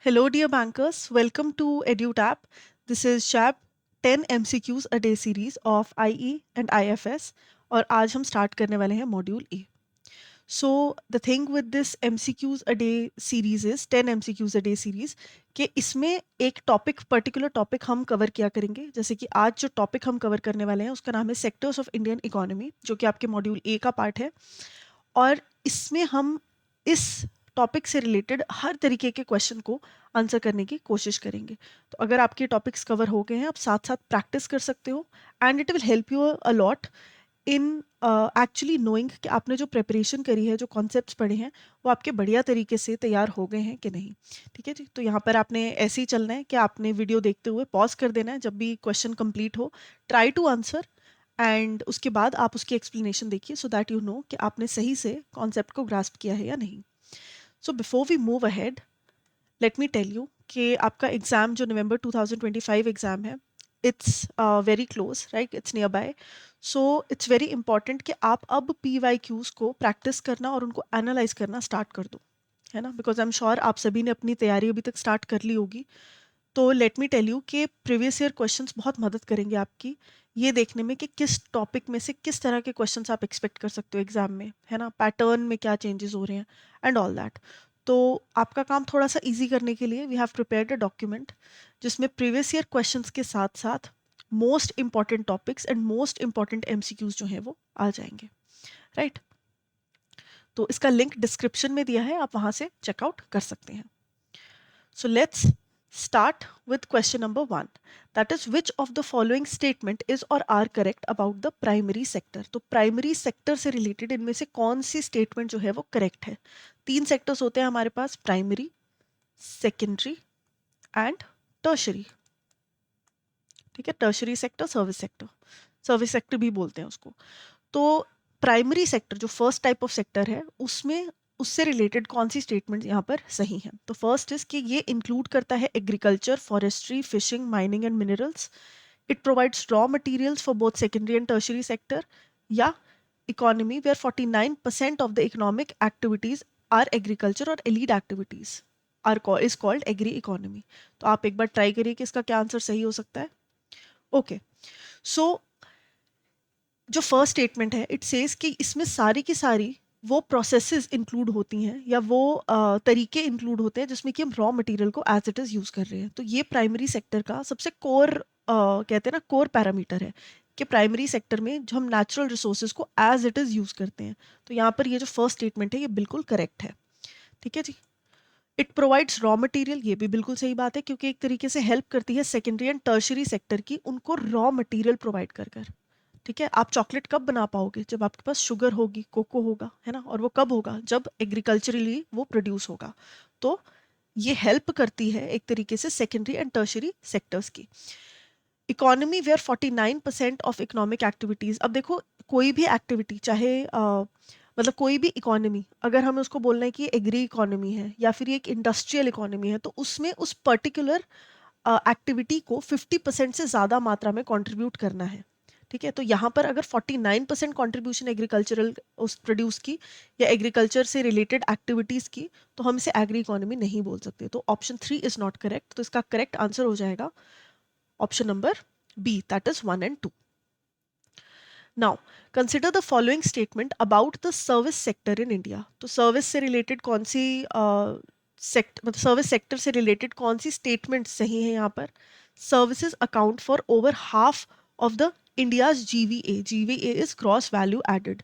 Hello, dear bankers. Welcome to EduTap. This is Shab 10 MCQs a day series of IE and IFS. और आज हम start करने वाले हैं module A. So the thing with this MCQs a day series is 10 MCQs a day series कि इसमें एक topic particular topic हम कवर किया करेंगे. जैसे कि आज जो टॉपिक हम कवर करने वाले हैं उसका नाम है सेक्टर्स ऑफ इंडियन इकोनॉमी, जो कि आपके मॉड्यूल ए का पार्ट है. और इसमें हम इस टॉपिक से रिलेटेड हर तरीके के क्वेश्चन को आंसर करने की कोशिश करेंगे. तो अगर आपके टॉपिक्स कवर हो गए हैं, आप साथ साथ प्रैक्टिस कर सकते हो and it will help you a lot in actually knowing कि आपने जो प्रिपरेशन करी है, जो कॉन्सेप्ट्स पढ़े हैं, वो आपके बढ़िया तरीके से तैयार हो गए हैं कि नहीं. ठीक है जी. तो यहाँ पर आपने ऐसे ही चलना है कि आपने वीडियो देखते हुए पॉज कर देना है जब भी क्वेश्चन कंप्लीट हो, ट्राई टू आंसर एंड उसके बाद आप उसकी एक्सप्लेनेशन देखिए सो दैट यू नो कि आपने सही से कॉन्सेप्ट को ग्रास्प किया है या नहीं. So before we move ahead, let me tell you कि आपका एग्ज़ाम जो नवंबर 2025 एग्ज़ाम है, it's very close, right, it's nearby. So it's very important कि आप अब PYQs को प्रैक्टिस करना और उनको एनालाइज करना स्टार्ट कर दो, है ना. बिकॉज आई एम श्योर आप सभी ने अपनी तैयारी अभी तक स्टार्ट कर ली होगी. तो लेट मी टेल यू कि प्रीवियस ईयर क्वेश्चंस बहुत मदद करेंगे आपकी ये देखने में कि किस टॉपिक में से किस तरह के क्वेश्चंस आप एक्सपेक्ट कर सकते हो एग्जाम में, है ना. पैटर्न में क्या चेंजेस हो रहे हैं एंड ऑल दैट. तो आपका काम थोड़ा सा इजी करने के लिए we have prepared a document जिसमें प्रीवियस ईयर क्वेश्चंस के साथ साथ most important topics and most important MCQs जो हैं वो आ जाएंगे, राइट. तो इसका लिंक डिस्क्रिप्शन में दिया है, आप वहाँ से चेकआउट कर सकते हैं. So let's start with question number 1. That is, which of the following statement is or are correct about the primary sector? तो primary sector से related इनमें से कौन सी statement जो है वो correct है? 3 sectors होते हैं हमारे पास, primary, secondary and tertiary. ठीक है, tertiary sector, service sector भी बोलते हैं उसको. तो प्राइमरी सेक्टर जो फर्स्ट टाइप ऑफ सेक्टर है, उसमें उससे रिलेटेड कौन सी स्टेटमेंट यहाँ पर सही है. तो फर्स्ट इज कि ये इंक्लूड करता है agriculture, forestry, fishing, mining and minerals. It provides raw materials for both secondary and tertiary sector. या economy where 49% of the economic activities are agriculture और allied activities are is called agri economy. तो आप एक बार try करिए कि इसका क्या answer सही हो सकता है. ओके. सो जो फर्स्ट स्टेटमेंट है, इट सेज कि इसमें सारी की सारी वो प्रोसेसेस इंक्लूड होती हैं या वो तरीके इंक्लूड होते हैं जिसमें कि हम रॉ मटेरियल को एज इट इज़ यूज़ कर रहे हैं. तो ये प्राइमरी सेक्टर का सबसे कोर कहते हैं ना, कोर पैरामीटर है कि प्राइमरी सेक्टर में जो हम नेचुरल रिसोर्सेज को एज इट इज़ यूज़ करते हैं. तो यहाँ पर ये जो फर्स्ट स्टेटमेंट है ये बिल्कुल करेक्ट है. ठीक है जी. इट प्रोवाइड्स रॉ मटेरियल, ये भी बिल्कुल सही बात है क्योंकि एक तरीके से हेल्प करती है सेकेंडरी एंड टर्शरी सेक्टर की उनको रॉ मटेरियल प्रोवाइड कर कर. ठीक है. आप चॉकलेट कब बना पाओगे? जब आपके पास शुगर होगी, कोको होगा, है ना. और वो कब होगा? जब एग्रीकल्चरली वो प्रोड्यूस होगा. तो ये हेल्प करती है एक तरीके से सेकेंडरी एंड टर्शरी सेक्टर्स की. Economy where 49% of economic activities. अब देखो, कोई भी एक्टिविटी चाहे मतलब कोई भी इकोनॉमी, अगर हमें उसको बोलना है कि एग्री इकोनॉमी है या फिर ये एक इंडस्ट्रियल इकोनॉमी है, तो उसमें उस पर्टिकुलर एक्टिविटी को 50% से ज़्यादा मात्रा में कंट्रीब्यूट करना है. ठीक है. तो यहाँ पर अगर 49% कंट्रीब्यूशन एग्रीकल्चरल उस प्रोड्यूस की या एग्रीकल्चर से रिलेटेड एक्टिविटीज़ की, तो हम इसे एग्री इकोनॉमी नहीं बोल सकते. तो ऑप्शन 3 इज नॉट करेक्ट. तो इसका करेक्ट आंसर हो जाएगा option number B, that is 1 and 2. Now consider the following statement about the service sector in India. तो सर्विस से रिलेटेड कौन सी मतलब सर्विस सेक्टर से रिलेटेड कौन सी स्टेटमेंट सही है यहाँ पर. Services account for over half of the India's GVA. GVA is gross value added.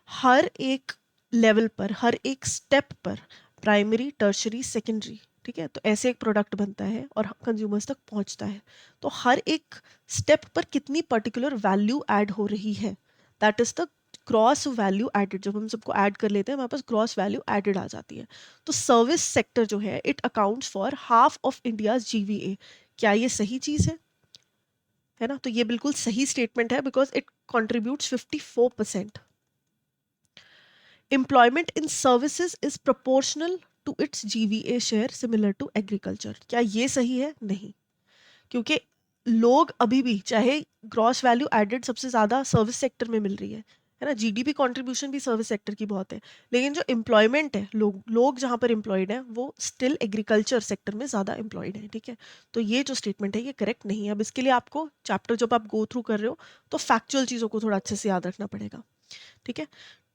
हर एक लेवल पर, हर एक स्टेप पर, प्राइमरी, टर्शरी, सेकेंडरी, ठीक है, तो ऐसे एक प्रोडक्ट बनता है और कंज्यूमर्स तक पहुंचता है. तो हर एक स्टेप पर कितनी पर्टिकुलर वैल्यू ऐड हो रही है, that is the gross value added. जब हम सबको ऐड कर लेते हैं हमारे पास क्रॉस वैल्यू एडेड आ जाती है. तो सर्विस सेक्टर जो है, it accounts for half of India's GVA. क्या ये सही चीज है ना. तो ये बिल्कुल सही स्टेटमेंट है because it contributes 54%. Employment in services is proportional to its GVA share similar to agriculture. क्या ये सही है? नहीं. क्योंकि लोग अभी भी, चाहे ग्रॉस वैल्यू एडेड सबसे ज़्यादा सर्विस सेक्टर में मिल रही है, है ना, जीडीपी कंट्रीब्यूशन भी सर्विस सेक्टर की बहुत है, लेकिन जो एम्प्लॉयमेंट है, लोग लोग जहाँ पर एम्प्लॉयड हैं वो स्टिल एग्रीकल्चर सेक्टर में ज़्यादा एम्प्लॉयड है, ठीक है। तो ये जो स्टेटमेंट है ये करेक्ट नहीं है। अब इसके लिए आपको चैप्टर जब आप गो थ्रू कर रहे हो तो फैक्चुअल चीज़ों को थोड़ा अच्छे से याद रखना पड़ेगा, ठीक है।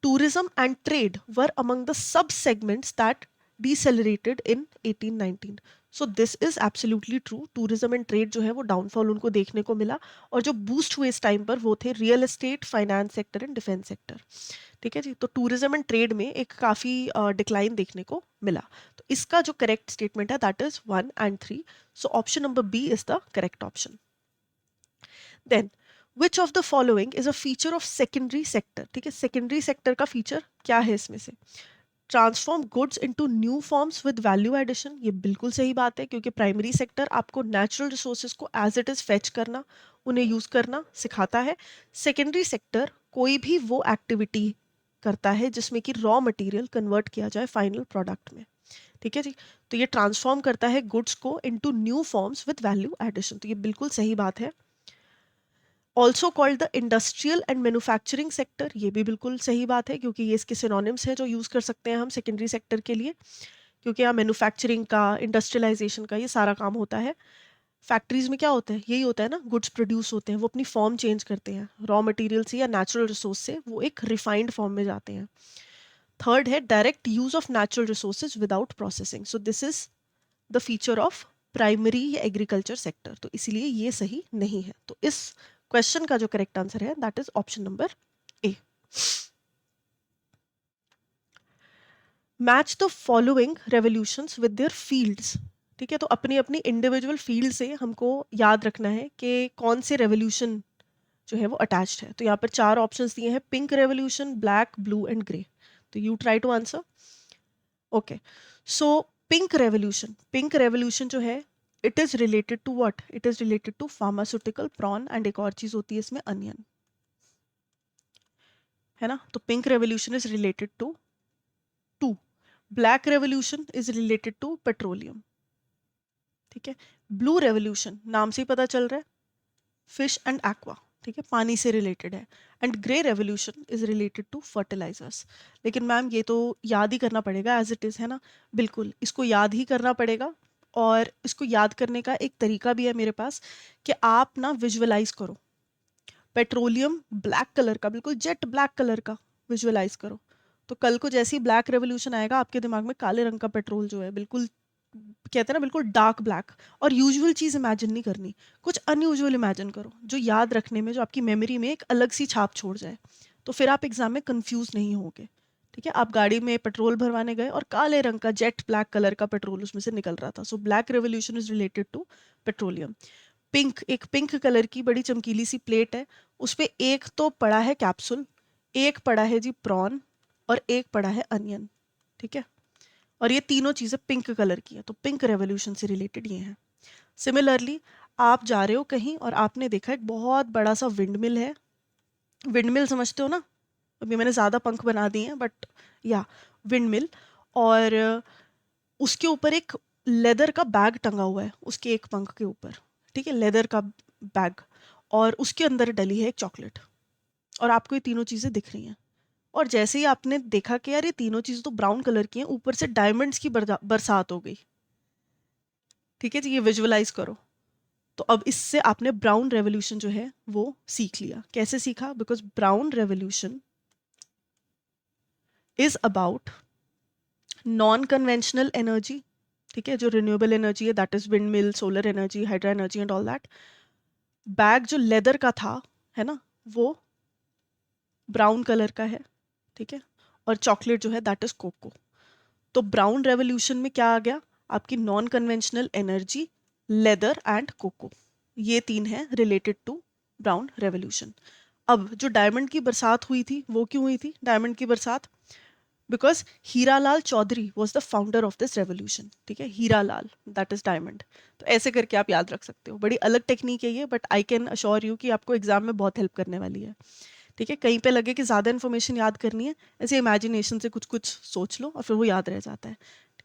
Tourism and trade were among the sub segments that decelerated in 1819। So this is absolutely true. Tourism and trade जो है वो डाउनफॉल उनको देखने को मिला, और जो बूस्ट हुए इस टाइम पर वो थे real estate, finance sector and defence sector, ठीक है जी। तो टूरिज्म एंड ट्रेड में एक काफ़ी डिक्लाइन देखने को मिला। तो इसका जो करेक्ट स्टेटमेंट है that is 1 and 3। So option number B is the correct option. Then which of the following is a feature of secondary sector, ठीक है। सेकेंडरी सेक्टर का फीचर क्या है इसमें से? Transform goods into new forms with value addition, ये बिल्कुल सही बात है, क्योंकि प्राइमरी सेक्टर आपको नेचुरल रिसोर्सेज को एज इट इज फेच करना, उन्हें यूज करना सिखाता है। सेकेंडरी सेक्टर कोई भी वो एक्टिविटी करता है जिसमें कि रॉ मटेरियल कन्वर्ट किया जाए फाइनल प्रोडक्ट में, ठीक है जी। तो ये ट्रांसफॉर्म करता है गुड्स को into new forms with value addition, तो ये बिल्कुल सही बात है। Also called the industrial and manufacturing sector, ये भी बिल्कुल सही बात है, क्योंकि ये इसके सिनोनिम्स है जो यूज़ कर सकते हैं हम सेकेंडरी सेक्टर के लिए, क्योंकि यहाँ मैन्युफैक्चरिंग का, इंडस्ट्रियलाइजेशन का ये सारा काम होता है। फैक्ट्रीज में क्या होता है, यही होता है ना, गुड्स प्रोड्यूस होते हैं, वो अपनी फॉर्म चेंज करते हैं, रॉ मटेरियल से या नेचुरल रिसोर्स से वो एक रिफाइंड फॉर्म में जाते हैं। थर्ड है direct use of natural resources without processing, so this is the feature of primary या एग्रीकल्चर सेक्टर, तो इसीलिए ये सही नहीं है। तो इस क्वेश्चन का जो करेक्ट आंसर है that is option number A. Match the following revolutions with their fields, ठीक है। तो अपनी अपनी इंडिविजुअल फील्ड से हमको याद रखना है कि कौन से रेवोल्यूशन जो है वो अटैच्ड है। तो यहाँ पर 4 ऑप्शंस दिए हैं, pink revolution, black, blue and grey. तो you try to answer. Okay, so pink revolution जो है it is related to what? It is related to pharmaceutical, prawn and एक और चीज होती है इसमें, अनियन, है ना। तो pink revolution is related to to, black revolution is related to petroleum, ठीक है। ब्लू रेवोल्यूशन नाम से ही पता चल रहा है, फिश एंड एक्वा, ठीक है, पानी से रिलेटेड है। And grey revolution is related to fertilisers. लेकिन मैम ये तो याद ही करना पड़ेगा एज इट इज़, है ना। बिल्कुल, इसको याद ही करना पड़ेगा, और इसको याद करने का एक तरीका भी है मेरे पास, कि आप ना विजुअलाइज करो पेट्रोलियम ब्लैक कलर का, बिल्कुल जेट ब्लैक कलर का विजुअलाइज करो। तो कल को जैसे ही ब्लैक रेवोल्यूशन आएगा आपके दिमाग में काले रंग का पेट्रोल जो है, बिल्कुल कहते हैं ना बिल्कुल डार्क ब्लैक। और यूजुअल चीज़ इमेजिन नहीं करनी, कुछ अनयूजुअल इमेजिन करो, जो याद रखने में, जो आपकी मेमोरी में एक अलग सी छाप छोड़ जाए, तो फिर आप एग्जाम में कंफ्यूज नहीं होगे, ठीक है। आप गाड़ी में पेट्रोल भरवाने गए और काले रंग का जेट ब्लैक कलर का पेट्रोल उसमें से निकल रहा था, so black revolution is related to petroleum. Pink, एक पिंक कलर की बड़ी चमकीली सी प्लेट है, उस पर एक तो पड़ा है कैप्सूल, एक पड़ा है जी प्रॉन, और एक पड़ा है अनियन, ठीक है। और ये तीनों चीज़ें पिंक कलर की है, तो पिंक रेवोल्यूशन से रिलेटेड ये हैं। सिमिलरली आप जा रहे हो कहीं और आपने देखा एक बहुत बड़ा सा विंडमिल है, विंडमिल समझते हो ना, अभी मैंने ज़्यादा पंख बना दिए हैं बट या विंडमिल, और उसके ऊपर एक लेदर का बैग टंगा हुआ है उसके एक पंख के ऊपर, ठीक है, लेदर का बैग, और उसके अंदर डली है एक चॉकलेट, और आपको ये तीनों चीज़ें दिख रही हैं। और जैसे ही आपने देखा कि यार ये तीनों चीज़ें तो ब्राउन कलर की हैं, ऊपर से डायमंड्स की बरसात हो गई, ठीक है जी, ये विजुअलाइज करो। तो अब इससे आपने ब्राउन रेवोल्यूशन जो है वो सीख लिया। कैसे सीखा? Because brown revolution is about non conventional energy, ठीक है, जो रिन्यूएबल एनर्जी है, that is wind mill, solar energy, hydra energy and all that. Bag जो लेदर का था, है ना, वो ब्राउन कलर का है, ठीक है, और चॉकलेट जो है दैट इज कोको। तो ब्राउन रेवोल्यूशन में क्या आ गया? आपकी non conventional energy, leather and cocoa, ये तीन है रिलेटेड टू ब्राउन रेवोल्यूशन। अब जो डायमंड की बरसात हुई थी वो क्यों हुई थी डायमंड की बरसात? Because Hiralal Chaudhary was the founder of this revolution, ठीक है, हीरालाल दैट इज डायमंड। तो ऐसे करके आप याद रख सकते हो, बड़ी अलग टेक्निक है ये, but I can assure you कि आपको एग्जाम में बहुत हेल्प करने वाली है, ठीक है। कहीं पे लगे कि ज़्यादा इन्फॉर्मेशन याद करनी है, ऐसे इमेजिनेशन से कुछ कुछ सोच लो और फिर वो याद रह जाता है।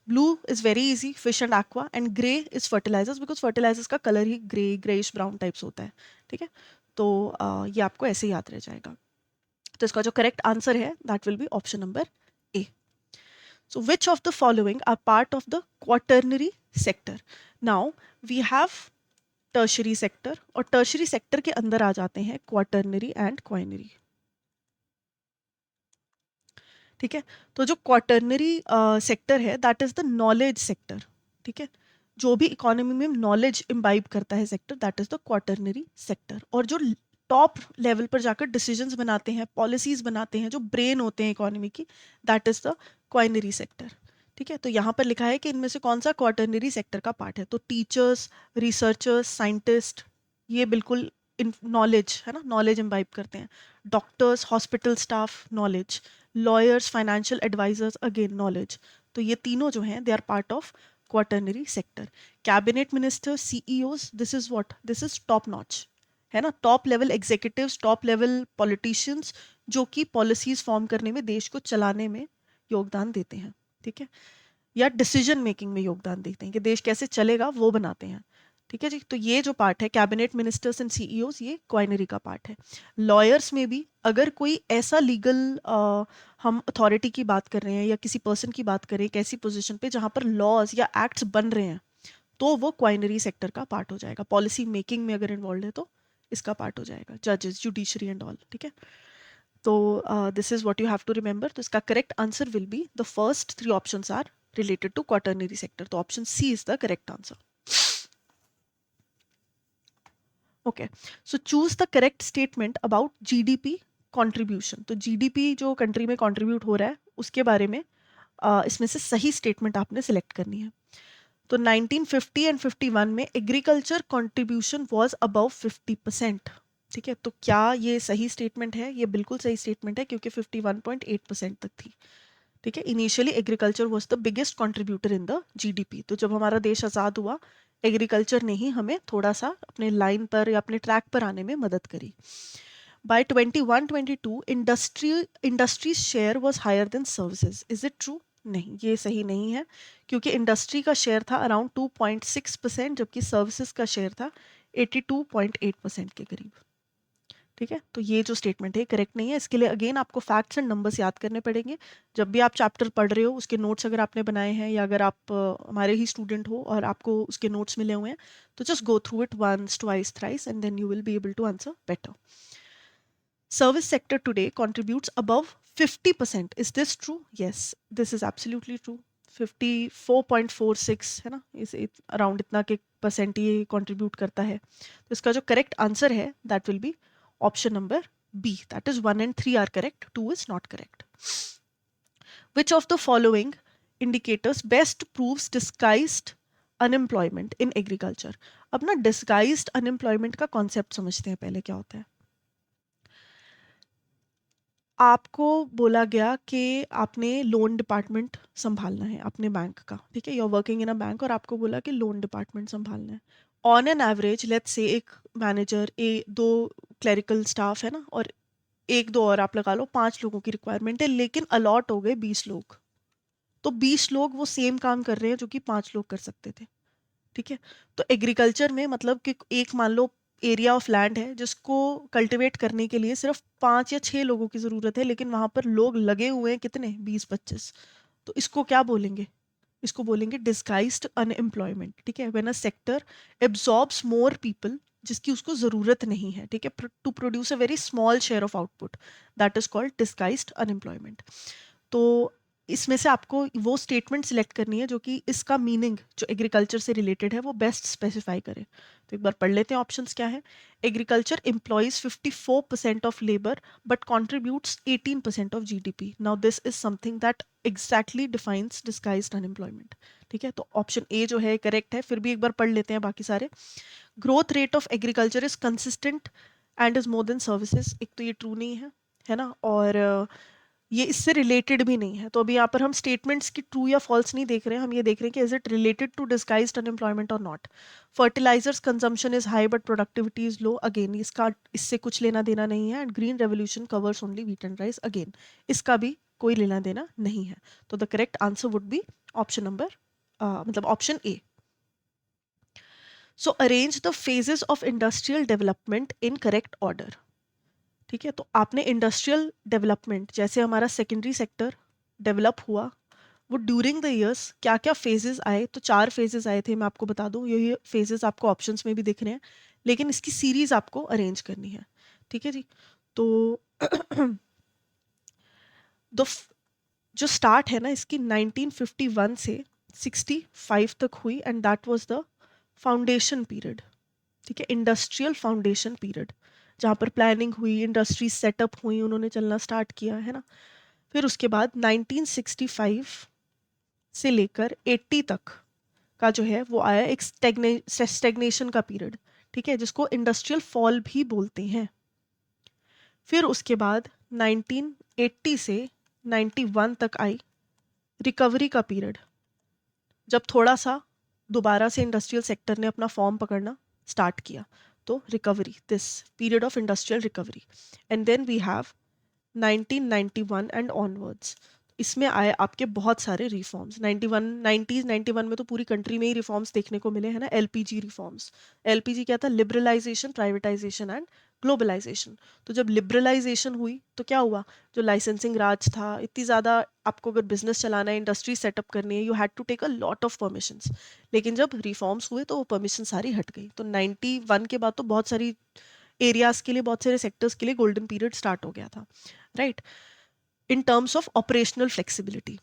Blue is very easy, fish and aqua, and grey is fertilisers, because fertilisers का कलर ही ग्रे ग्रेइश ब्राउन टाइप्स होता है, ठीक है। तो ये आपको ऐसे याद रह जाएगा। तो इसका जो करेक्ट आंसर है that will be option number A. So which of the following are part of the quaternary sector? Now we have tertiary sector और tertiary sector के अंदर आ जाते हैं quaternary and quinary. ठीक है, तो जो क्वाटर्नरी सेक्टर है that is the knowledge sector. ठीक है, जो भी इकोनॉमी में नॉलेज इम्बाइब करता है sector that is the quaternary sector. और जो टॉप लेवल पर जाकर डिसीजंस बनाते हैं, पॉलिसीज बनाते हैं, जो ब्रेन होते हैं इकोनॉमी की, दैट इज द क्वाइनरी सेक्टर. ठीक है, तो यहाँ पर लिखा है कि इनमें से कौन सा क्वाटर्नरी सेक्टर का पार्ट है. तो टीचर्स, रिसर्चर्स, साइंटिस्ट, ये बिल्कुल नॉलेज है ना, नॉलेज इम्बाइब करते हैं. Doctors, hospital staff, knowledge. Lawyers, financial advisers, again knowledge. तो ये तीनों जो हैं they are part of quaternary sector. Cabinet minister, CEOs, this is what, this is top notch, है ना. Top level executives, top level politicians जो कि policies form करने में, देश को चलाने में योगदान देते हैं. ठीक है, या डिसीजन मेकिंग में योगदान देते हैं कि देश कैसे चलेगा वो बनाते हैं. ठीक है जी, तो ये जो पार्ट है कैबिनेट मिनिस्टर्स एंड सीईओज, ये क्वाइनरी का पार्ट है. लॉयर्स में भी अगर कोई ऐसा लीगल हम अथॉरिटी की बात कर रहे हैं या किसी पर्सन की बात करें एक ऐसी पोजीशन पे जहां पर लॉज या एक्ट्स बन रहे हैं, तो वो क्वाइनरी सेक्टर का पार्ट हो जाएगा. पॉलिसी मेकिंग में अगर इन्वॉल्व है तो इसका पार्ट हो जाएगा. जजेस, जुडिशरी एंड ऑल. ठीक है, तो this is what you have to remember. तो इसका correct answer will be the first three options are related to quaternary sector. तो option C is the correct answer. Okay, so choose the correct statement about GDP contribution. तो GDP जो country में contribute हो रहा है उसके बारे में इसमें से सही स्टेटमेंट आपने सिलेक्ट करनी है. तो 1950 एंड 51 में एग्रीकल्चर कंट्रीब्यूशन वाज अबव 50%. ठीक है, तो क्या ये सही स्टेटमेंट है? ये बिल्कुल सही स्टेटमेंट है क्योंकि 51.8% तक थी. ठीक है, initially agriculture was the biggest contributor in the GDP. तो जब हमारा देश आज़ाद हुआ, एग्रीकल्चर ने ही हमें थोड़ा सा अपने लाइन पर या अपने ट्रैक पर आने में मदद करी. By 21-22 industry share was higher than services. Is it true? नहीं, ये सही नहीं है क्योंकि इंडस्ट्री का शेयर था अराउंड 2.6% जबकि सर्विसेज का शेयर था 82.8% के करीब. ठीक है, तो ये जो स्टेटमेंट है करेक्ट नहीं है. इसके लिए अगेन आपको फैक्ट्स एंड नंबर्स याद करने पड़ेंगे. जब भी आप चैप्टर पढ़ रहे हो उसके नोट्स अगर आपने बनाए हैं या अगर आप हमारे ही स्टूडेंट हो और आपको उसके नोट्स मिले हुए हैं तो just go through it once, twice, thrice and then you will be able to answer better. Service sector today contributes above 50%. Is this true? Yes, this is absolutely true. 54.46 है ना, इस अराउंड इतना के percent ये contribute करता है. तो इसका जो करेक्ट आंसर है that will be option number B. That is 1 and 3 are correct, 2 is not correct. Which of the following indicators best proves disguised unemployment in agriculture? अब ना disguised unemployment का concept समझते हैं पहले क्या होता है. आपको बोला गया कि आपने लोन डिपार्टमेंट संभालना है अपने बैंक का. ठीक है, you are working in a bank और आपको बोला कि लोन डिपार्टमेंट संभालना है. On an average let's say एक मैनेजर, दो क्लरिकल स्टाफ है ना, और एक दो और आप लगा लो, 5 लोगों की रिक्वायरमेंट है लेकिन अलॉट हो गए 20 लोग. तो 20 लोग वो सेम काम कर रहे हैं जो कि 5 लोग कर सकते थे. ठीक है, तो एग्रीकल्चर में मतलब कि एक मान लो एरिया ऑफ लैंड है जिसको कल्टीवेट करने के लिए सिर्फ 5 या 6 लोगों की ज़रूरत है लेकिन वहाँ पर लोग लगे हुए हैं कितने, 20-25. तो इसको क्या बोलेंगे? इसको बोलेंगे डिस्गाइज्ड अनएम्प्लॉयमेंट. ठीक है, when a sector absorbs more people जिसकी उसको ज़रूरत नहीं है, ठीक है, to produce a very small share of output, that is called disguised unemployment. तो इसमें से आपको वो स्टेटमेंट सिलेक्ट करनी है जो कि इसका मीनिंग जो एग्रीकल्चर से रिलेटेड है वो बेस्ट स्पेसिफाई करे. तो एक बार पढ़ लेते हैं ऑप्शंस क्या है. Agriculture employees 54% of labour but contributes 18% of GDP. Now this is something that exactly defines disguised unemployment. ठीक है, तो ऑप्शन ए जो है करेक्ट है. फिर भी एक बार पढ़ लेते हैं बाकी सारे. Growth rate of agriculture is consistent and is more than services. एक तो ये ट्रू नहीं है ना, और ये इससे रिलेटेड भी नहीं है. तो अभी यहाँ पर हम स्टेटमेंट्स की ट्रू या फॉल्स नहीं देख रहे हैं, हम ये देख रहे हैं कि is it related to disguised unemployment और not. Fertilisers consumption is high but productivity is low. Again इसका इससे कुछ लेना देना नहीं है. And green revolution covers only wheat and rice. Again इसका भी कोई लेना देना नहीं है. तो the correct answer would be option number मतलब option A. So arrange the phases of industrial development in correct order. ठीक है, तो आपने इंडस्ट्रियल डेवलपमेंट, जैसे हमारा सेकेंडरी सेक्टर डेवलप हुआ, वो ड्यूरिंग द ईयर्स क्या क्या फेजेस आए, तो 4 फेजेस आए थे, मैं आपको बता दूं। ये फेजेस आपको ऑप्शंस में भी दिख रहे हैं, लेकिन इसकी सीरीज आपको अरेंज करनी है। ठीक है जी। तो द जो स्टार्ट है ना इसकी 1951 से 65 तक हुई, and that was the foundation period. ठीक है, इंडस्ट्रियल फाउंडेशन पीरियड, जहाँ पर प्लानिंग हुई, इंडस्ट्री सेटअप हुई, उन्होंने चलना स्टार्ट किया है ना। फिर उसके बाद 1965 से लेकर 80 तक का जो है वो आया एक स्टेगनेशन का पीरियड। ठीक है, जिसको इंडस्ट्रियल फॉल भी बोलते हैं। फिर उसके बाद 1980 से 91 तक आई रिकवरी का पीरियड, जब थोड़ा सा दोबारा से इंडस्ट्रियल सेक्टर ने अपना फॉर्म पकड़ना स्टार्ट किया। तो recovery, this period of industrial recovery. And then we have 1991 and onwards. इसमें आए आपके बहुत सारे रिफॉर्म्स। 91 में तो पूरी कंट्री में ही रिफॉर्म्स देखने को मिले हैं ना। एलपीजी रिफॉर्म्स, एलपीजी क्या था? Liberalisation, privatisation and globalisation. तो जब लिबरलाइजेशन हुई तो क्या हुआ? जो लाइसेंसिंग राज था, इतनी ज़्यादा आपको अगर बिजनेस चलाना है, इंडस्ट्री सेटअप करनी है, you had to take a lot of permissions. लेकिन जब रिफॉर्म्स हुए तो वो परमिशन सारी हट गई। तो 91 के बाद तो बहुत सारी एरियाज के लिए, बहुत सारे सेक्टर्स के लिए गोल्डन पीरियड स्टार्ट हो गया था, right. In terms of operational flexibility,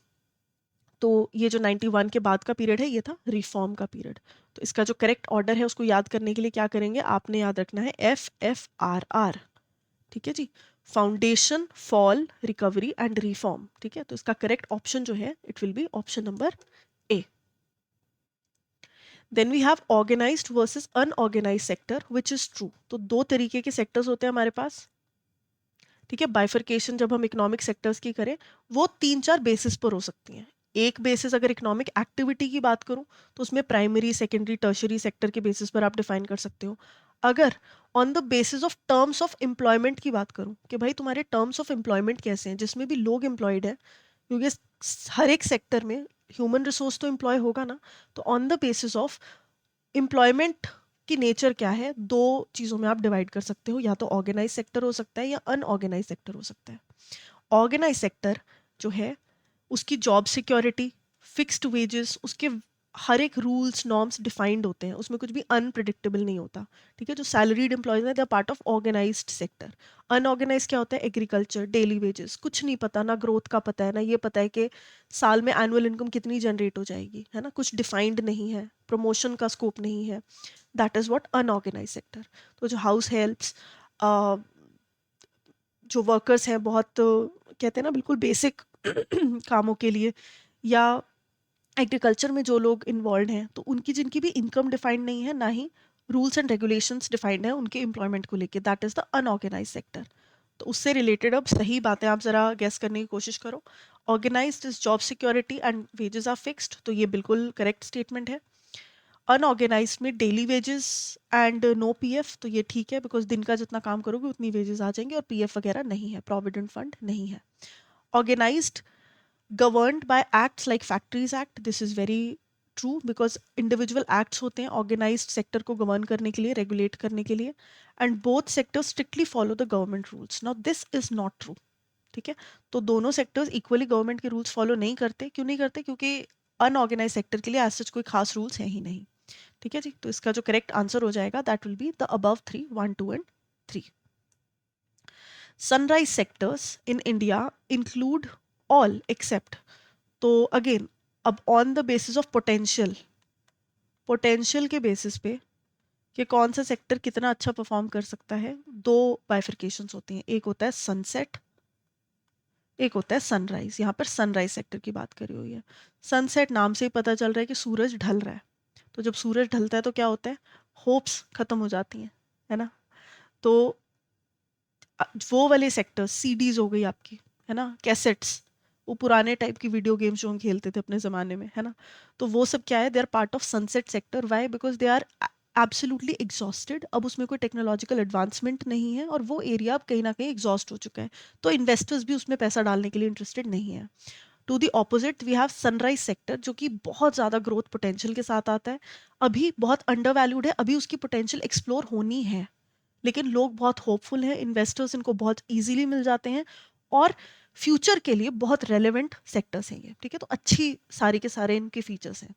तो ये जो 91 के बाद का पीरियड है ये था रिफॉर्म का पीरियड। तो इसका जो करेक्ट ऑर्डर है उसको याद करने के लिए क्या करेंगे, आपने याद रखना है FFRR। ठीक है जी, foundation, fall, recovery and reform. ठीक है, तो इसका करेक्ट ऑप्शन जो है it will be option number A. Then we have organised versus unorganised sector, which is true. तो दो तरीके के सेक्टर्स होते हैं हमारे पास। ठीक है, बाइफरकेशन जब हम इकोनॉमिक सेक्टर्स की करें, वो 3-4 बेसिस पर हो सकती हैं। एक बेसिस अगर इकोनॉमिक एक्टिविटी की बात करूं तो उसमें प्राइमरी, सेकेंडरी, टर्शरी सेक्टर के बेसिस पर आप डिफाइन कर सकते हो। अगर on the basis of terms of employment की बात करूं कि भाई तुम्हारे टर्म्स ऑफ एम्प्लॉयमेंट कैसे हैं, जिसमें भी लोग एम्प्लॉयड है, क्योंकि हर एक सेक्टर में ह्यूमन रिसोर्स तो एम्प्लॉय होगा ना। तो on the basis of employment की नेचर क्या है, दो चीज़ों में आप डिवाइड कर सकते हो, या तो ऑर्गेनाइज सेक्टर हो सकता है या अनऑर्गेनाइज सेक्टर हो सकता है। ऑर्गेनाइज सेक्टर जो है उसकी जॉब सिक्योरिटी, फिक्स्ड वेजेस, उसके हर एक रूल्स नॉर्म्स डिफाइंड होते हैं, उसमें कुछ भी अनप्रिडिक्टेबल नहीं होता। ठीक है, जो सैलरीड एम्प्लॉयज हैं they are part of organised sector. Unorganised क्या होता है? एग्रीकल्चर, डेली वेजेस, कुछ नहीं पता, ना ग्रोथ का पता है, ना ये पता है कि साल में एनुअल इनकम कितनी जनरेट हो जाएगी, है ना, कुछ डिफाइंड नहीं है, प्रमोशन का स्कोप नहीं है। That is what unorganised sector. तो जो हाउस हेल्प्स, जो वर्कर्स हैं बहुत कहते हैं ना बिल्कुल बेसिक कामों के लिए, या एग्रीकल्चर में जो लोग इन्वॉल्व हैं, तो उनकी जिनकी भी इनकम डिफाइंड नहीं है, ना ही रूल्स एंड रेगुलेशंस डिफाइंड है उनके एम्प्लॉयमेंट को लेके, that is the unorganised sector. तो उससे रिलेटेड अब सही बातें आप ज़रा गेस करने की कोशिश करो। Organised is job security and wages are fixed, तो ये बिल्कुल करेक्ट स्टेटमेंट है। अनऑर्गेनाइज्ड में daily wages and no PF, तो ये ठीक है, बिकॉज दिन का जितना काम करोगे उतनी वेजेस आ जाएंगे, और पीएफ वगैरह नहीं है, प्रोविडेंट फंड नहीं है। Organised governed by acts like Factories Act, this is very true, because individual acts होते हैं ऑर्गेनाइज्ड सेक्टर को गवर्न करने के लिए, रेगुलेट करने के लिए, and both sectors strictly follow the government rules. Now this is not true. ठीक है, तो दोनों सेक्टर्स इक्वली गवर्नमेंट के रूल्स फॉलो नहीं करते। क्यों नहीं करते? क्योंकि अनऑर्गेनाइज सेक्टर के लिए एज सच कोई खास रूल्स हैं ही नहीं। ठीक है जी, तो इसका जो करेक्ट आंसर हो जाएगा that will be the above 3, 1, 2 and 3। Sunrise sectors in India include all except, तो अगेन अब on the basis of potential, potential के बेसिस पे कि कौन सा सेक्टर कितना अच्छा परफॉर्म कर सकता है, दो बाइफिकेशंस होती हैं। एक होता है सनसेट, एक होता है सनराइज। यहाँ पर सनराइज सेक्टर की बात करी हुई है। सनसेट नाम से ही पता चल रहा है कि सूरज ढल रहा है। तो जब सूरज ढलता है तो क्या होता है? होप्स खत्म हो जाती हैं, है ना। तो वो वाले सेक्टर, सीडीज हो गई आपकी, है ना, कैसेट्स, वो पुराने टाइप की वीडियो गेम्स जो हम खेलते थे अपने ज़माने में, है ना, तो वो सब क्या है? They are part of sunset sector. Why? Because they are absolutely exhausted. अब उसमें कोई टेक्नोलॉजिकल एडवांसमेंट नहीं है, और वो एरिया अब कहीं ना कहीं एग्जॉस्ट हो चुका है, तो इन्वेस्टर्स भी उसमें पैसा डालने के लिए इंटरेस्टेड नहीं है। To the opposite we have sunrise sector, जो कि बहुत ज़्यादा ग्रोथ पोटेंशियल के साथ आता है, अभी बहुत अंडर वैल्यूड है, अभी उसकी पोटेंशियल एक्सप्लोर होनी है। लेकिन लोग बहुत होपफुल हैं, इन्वेस्टर्स इनको बहुत ईजिली मिल जाते हैं और फ्यूचर के लिए बहुत रेलेवेंट सेक्टर्स हैं ये, ठीक है। तो अच्छी सारी के सारे इनके फीचर्स हैं।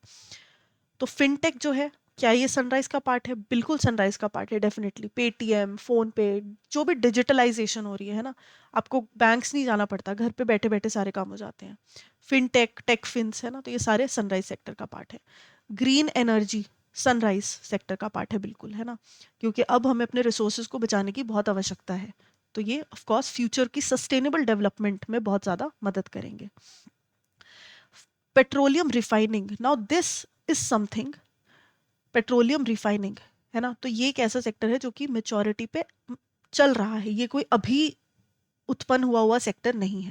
तो फिनटेक जो है, क्या ये सनराइज का पार्ट है? बिल्कुल सनराइज का पार्ट है, डेफिनेटली। पेटीएम, फोन पे, जो भी डिजिटलाइजेशन हो रही है ना, आपको बैंक्स नहीं जाना पड़ता, घर पे बैठे बैठे सारे काम हो जाते हैं। फिनटेक, टेक फिन्स है ना, तो ये सारे सनराइज सेक्टर का पार्ट है। ग्रीन एनर्जी सनराइज सेक्टर का पार्ट है, बिल्कुल, है ना, क्योंकि अब हमें अपने रिसोर्सेज को बचाने की बहुत आवश्यकता है। तो ये ऑफ कोर्स फ्यूचर की सस्टेनेबल डेवलपमेंट में बहुत ज़्यादा मदद करेंगे। Petroleum refining, now this is something, petroleum refining, है ना, तो ये एक ऐसा सेक्टर है जो कि मेच्योरिटी पे चल रहा है, ये कोई अभी उत्पन्न हुआ हुआ सेक्टर नहीं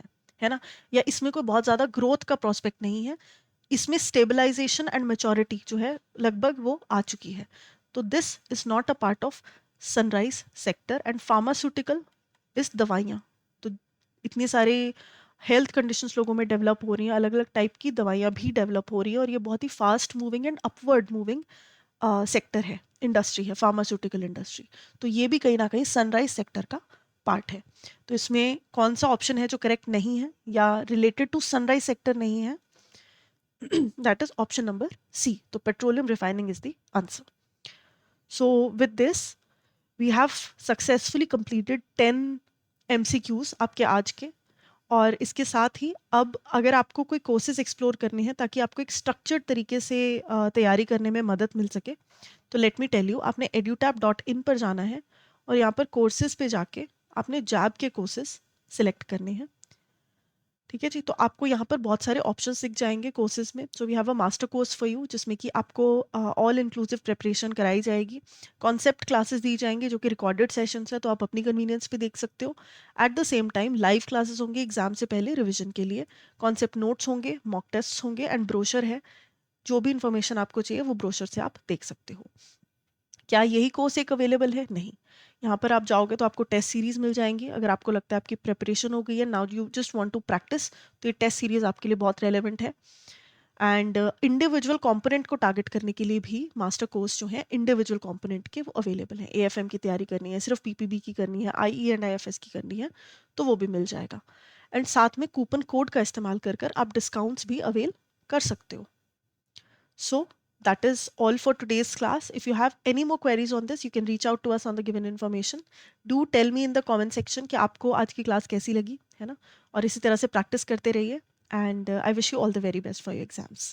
है ना, या इसमें कोई बहुत ज़्यादा ग्रोथ का प्रोस्पेक्ट नहीं है, इसमें स्टेबलाइजेशन एंड मेच्योरिटी जो है लगभग वो आ चुकी है। तो this is not a part of sunrise sector. And pharmaceutical is दवाइयाँ, तो इतनी सारे हेल्थ कंडीशंस लोगों में डेवलप हो रही हैं, अलग अलग टाइप की दवाइयाँ भी डेवलप हो रही हैं, और ये बहुत ही fast moving and upward moving sector है, इंडस्ट्री है, फार्मास्यूटिकल इंडस्ट्री। तो ये भी कहीं ना कहीं सनराइज सेक्टर का पार्ट है। तो इसमें कौन सा ऑप्शन है जो करेक्ट नहीं है या रिलेटेड टू सनराइज सेक्टर नहीं है? That is option number C. तो petroleum refining is the answer. So with this we have successfully completed 10 MCQs आपके आज के। और इसके साथ ही अब अगर आपको कोई कोर्सेज एक्सप्लोर करने हैं ताकि आपको एक स्ट्रक्चर्ड तरीके से तैयारी करने में मदद मिल सके, तो लेट मी टेल यू, आपने edutap.in पर जाना है और यहाँ पर कोर्सेज पे जाके आपने जैब के कोर्सेज सिलेक्ट करने हैं, ठीक है जी। तो आपको यहाँ पर बहुत सारे ऑप्शंस दिख जाएंगे कोर्सेज में। So we have a master course for you, जिसमें कि आपको ऑल इंक्लूसिव प्रिपरेशन कराई जाएगी, कॉन्सेप्ट क्लासेस दी जाएंगे जो कि रिकॉर्डेड सेशंस है, तो आप अपनी कन्वीनियंस पे देख सकते हो। At the same time live classes होंगे एग्जाम से पहले रिविजन के लिए, कॉन्सेप्ट नोट्स होंगे, मॉक टेस्ट होंगे एंड ब्रोशर है। जो भी इन्फॉर्मेशन आपको चाहिए वो ब्रोशर से आप देख सकते हो। क्या यही कोर्स एक अवेलेबल है? नहीं, यहाँ पर आप जाओगे तो आपको टेस्ट सीरीज मिल जाएंगी। अगर आपको लगता है आपकी प्रिपरेशन हो गई है, now you just want to practise, तो ये टेस्ट सीरीज आपके लिए बहुत रेलेवेंट है। एंड इंडिविजुअल कंपोनेंट को टारगेट करने के लिए भी मास्टर कोर्स जो है इंडिविजुअल कंपोनेंट के वो अवेलेबल है। एएफएम की तैयारी करनी है, सिर्फ पीपीबी की करनी है, आईई एंड आईएफएस की करनी है, तो वो भी मिल जाएगा। एंड साथ में कूपन कोड का इस्तेमाल कर कर आप डिस्काउंट्स भी अवेल कर सकते हो। So that is all for today's class. If you have any more queries on this, you can reach out to us on the given information. Do tell me in the comment section कि आपको आज की class कैसी लगी, है ना, और इसी तरह से प्रैक्टिस करते रहिए। And I wish you all the very best for your exams.